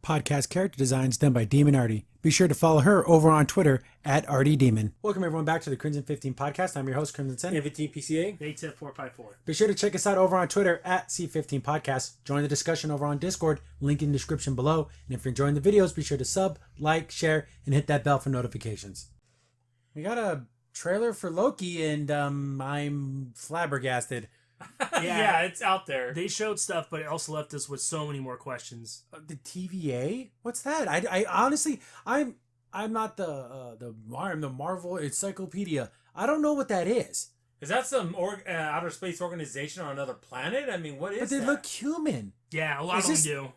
podcast character designs done by Demon Artie. Be sure to follow her over on Twitter at ArtieDemon. Welcome everyone back to the Crimson 15 podcast. I'm your host, Crimson Sen. PCA. ATIP454. Be sure to check us out over on Twitter at C15 Podcast. Join the discussion over on Discord, link in the description below. And if you're enjoying the videos, be sure to sub, like, share, and hit that bell for notifications. We got a trailer for Loki, and I'm flabbergasted. Yeah, it's out there. They showed stuff, but it also left us with so many more questions. The TVA? What's that? I honestly, I'm not the Marvel Encyclopedia. I don't know what that is. Is that some outer space organization on another planet? I mean, what is that? But they look human. Yeah, a lot of them do.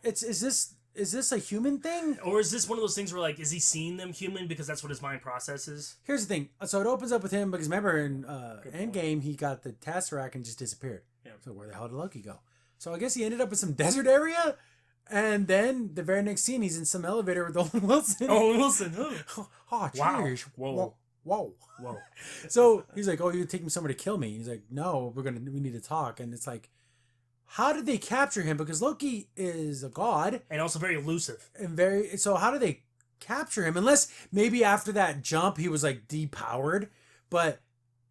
Is this a human thing? Or is this one of those things where, like, is he seeing them human because that's what his mind processes? Here's the thing. So it opens up with him because remember in Endgame, he got the Tesseract and just disappeared. Yeah. So where the hell did Loki go? So I guess he ended up in some desert area. And then the very next scene, he's in some elevator with Owen Wilson. Owen Wilson. Oh, cheers. Wow. Whoa. So he's like, oh, you're taking somewhere to kill me. He's like, no, we need to talk. And it's like, how did they capture him? Because Loki is a god. And also very elusive. So how do they capture him? Unless maybe after that jump, he was like depowered. But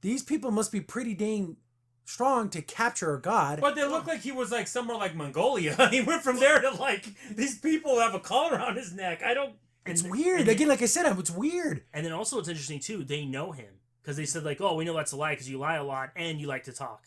these people must be pretty dang strong to capture a god. But they look like he was like somewhere like Mongolia. He went from there to like, these people have a collar around his neck. It's weird. Again, like I said, it's weird. And then also what's interesting too, they know him. Because they said like, oh, we know that's a lie because you lie a lot and you like to talk.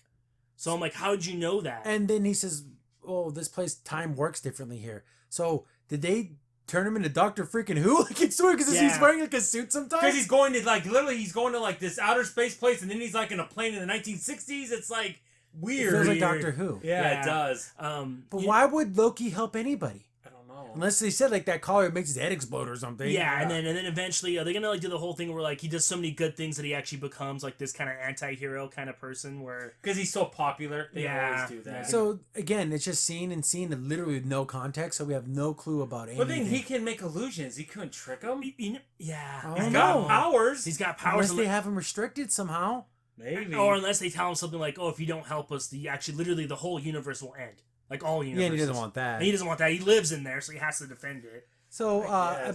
So I'm like, how'd you know that? And then he says, oh, this place, time works differently here. So did they turn him into Dr. Freaking Who? Like, it's weird because he's wearing like a suit sometimes. Because he's going to like, literally he's going to like this outer space place and then he's like in a plane in the 1960s. It's like weird. It feels like Doctor Who. Yeah, it does. But why would Loki help anybody? No. Unless they said like that collar makes his head explode or something. Yeah, and then eventually are they gonna like do the whole thing where like he does so many good things that he actually becomes like this kind of anti-hero kind of person where because he's so popular they always do that. So again, it's just scene and literally with no context, so we have no clue about anything. But then he can make illusions. He couldn't trick him. He's got powers. He's got powers. Unless they have him restricted somehow. Maybe. Or unless they tell him something like, oh, if you don't help us, literally the whole universe will end. Like all universes. Yeah, and he doesn't want that. And he doesn't want that. He lives in there, so he has to defend it. So,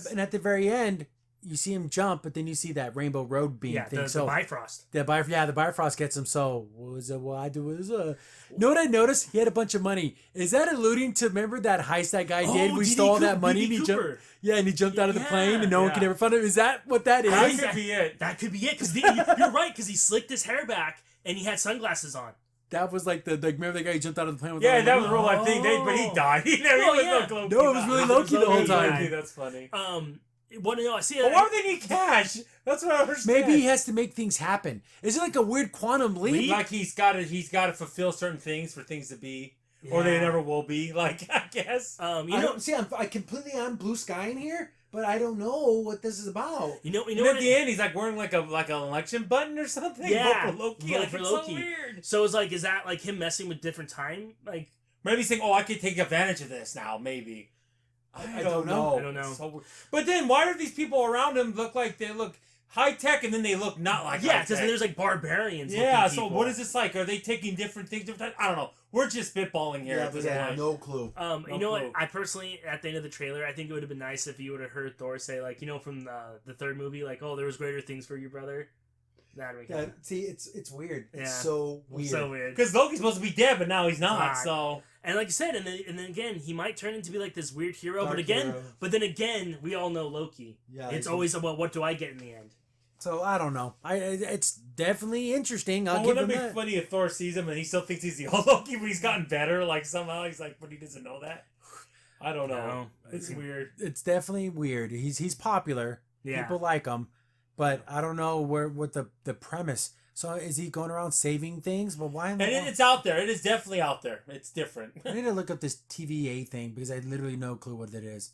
and at the very end, you see him jump, but then you see that Rainbow Road beam thing. The Bifrost. The Bifrost gets him. So, know what I noticed? He had a bunch of money. Is that alluding to, remember that heist that guy did? We stole all that money and he jumped. Yeah, and he jumped out of the plane and no one could ever find him. Is that what that is? That could be it. That could be it. Because you're right, because he slicked his hair back and he had sunglasses on. That was like remember the guy who jumped out of the plane with that was real life thing. But he died. No, it was really Loki the whole time. That's funny. I see. But why would they need cash? That's what I understand. Maybe he has to make things happen. Is it like a weird quantum leap? Like he's got to fulfill certain things for things to be, or they never will be. Like I guess. I'm blue sky in here. But I don't know what this is about. And at the end, he's like wearing like an election button or something. Yeah, vote for Loki. Vote for Loki. So weird. So it's like, is that like him messing with different time? Like maybe he's saying, "Oh, I could take advantage of this now." Maybe. I don't know. I don't know. So but then, why do these people around him look like they look high tech, and then they look not like high tech? Because there's like barbarians. Yeah. So what is this like? Are they taking different things different times? I don't know. We're just spitballing here. At this point. No clue. What? I personally, at the end of the trailer, I think it would have been nice if you would have heard Thor say, like, from the third movie, like, "Oh, there was greater things for your brother." See, it's weird. Yeah. It's so weird. So weird. Because Loki's supposed to be dead, but now he's not. So. And like you said, and then again, he might turn into be like this weird hero. But then again, we all know Loki. Yeah. It's always about what do I get in the end. So I don't know. It's definitely interesting. Wouldn't it be funny if Thor sees him and he still thinks he's the old Loki, but he's gotten better? Like somehow he's like, but he doesn't know that. I don't know. It's weird. It's definitely weird. He's popular. Yeah. People like him, but I don't know what the premise. So is he going around saving things? But why? It's out there. It is definitely out there. It's different. I need to look up this TVA thing because I literally no clue what it is.